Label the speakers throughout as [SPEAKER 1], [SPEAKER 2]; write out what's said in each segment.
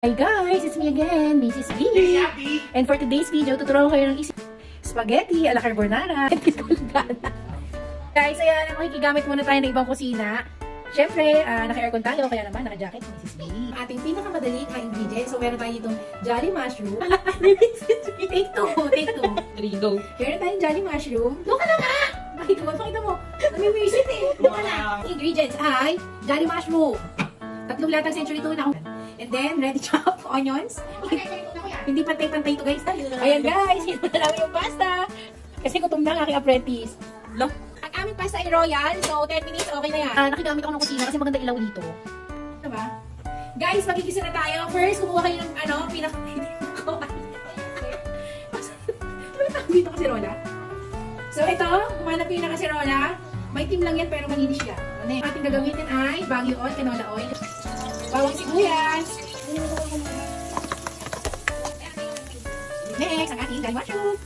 [SPEAKER 1] Hi guys, it's me again, Mrs. B. And for today's video, tuturuan ko kayo ng spaghetti ala carbonara. Guys, ayan, makikigamit muna tayo ng ibang kusina. Siyempre, naka-aircon tayo, kaya naman naka-jacket si Mrs. B. Ating pinakamadaling ingredients. So, meron tayo itong Jolly Mushroom. Take two. 3, go. Meron tayong Jolly Mushroom. Doon ka na nga! Pakita mo. Nami-visit eh. Doon ka na. Ingredients ay Jolly Mushroom. 3 latang century tuna. And then, ready chopped onions. Hindi pantay-pantay ito, guys. Ayan, guys. Hito na namin yung pasta. Kasi gutom na ang aking apprentice. Look. Ang aming pasta ay royal. So, 10 minutes, okay na yan. Nakigamit ako ng kusina kasi maganda ilaw dito. Diba? Guys, magigisa na tayo. First, kumuha kayo ng, dito kasirola. So, ito, kumuha na pinakasirola. May team lang yan, pero malinis siya. Ano yung ating gagamitin ay Baguio oil, canola oil. Bawang sibuyas. Next, ang ating Jolly Mushroom.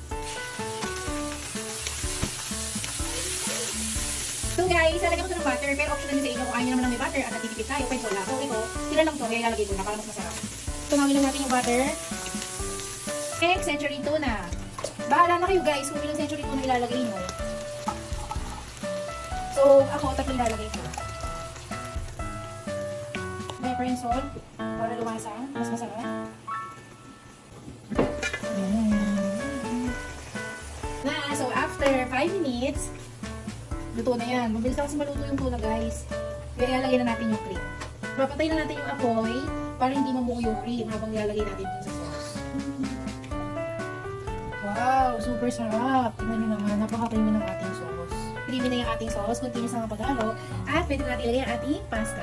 [SPEAKER 1] So guys, lalagyan ko ito ng butter. Pero optional sa inyo kung ayaw naman lang may butter at natitipid tayo, pwede wala. So ito, tira lang ito. Kaya ilalagay ko na para mas masarap. Tumawin lang natin yung butter. Next, century tuna. Bahala na kayo guys kung ilang century tuna ilalagay nyo. So, ako, 3 ilalagay ko. Pepper and salt para lumasang, mas masarap. So after 5 minutes, luto na yan. Mabilis na kasi maluto yung tuna, guys. Kaya ilalagay na natin yung cream. Papatay na natin yung apoy para hindi mamuo yung cream habang ilalagay natin yung sa sauce. Wow, super sarap. Tingnan nyo naman, napaka-creamy ng ating sauce. Creamy na yung ating sauce, continuous na paghalo, at pwede natin ilagay ang ating pasta.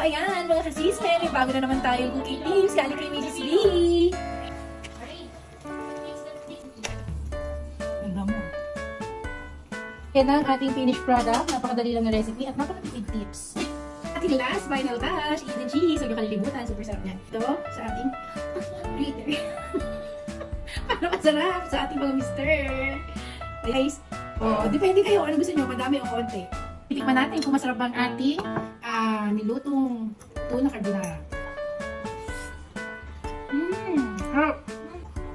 [SPEAKER 1] Ayan, mga kasisme, may bago na naman tayong cooking tips. Galing kay Mrs. B. Ganda mo. Yan ang ating finished product. Napakadali lang na recipe at napakatipid tips. Ating last final touch, eat the cheese. Huwag yung kalilimutan. Super sarap niyan. Ito, sa ating grater. Para masarap sa ating mga mister. Guys, depende kayo ano gusto nyo, madami o konti. Tikman natin kung masarap bang ating nilutong tuna carbonara. Sarap!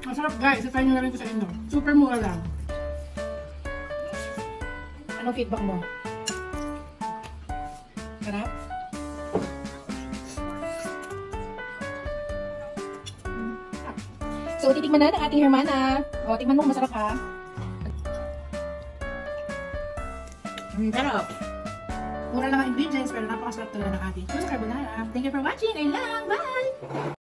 [SPEAKER 1] Masarap guys, sa nyo na rin ko sa inyo. Super mura lang. Anong feedback mo? Sarap? So, titikman na ng ating hermana. O, tikman mo kung masarap ha. Sarap! Mura lang ang ingredients pero napakasarap talaga ng ating tuna carbonara. Thank you for watching. Ayun lang. Bye!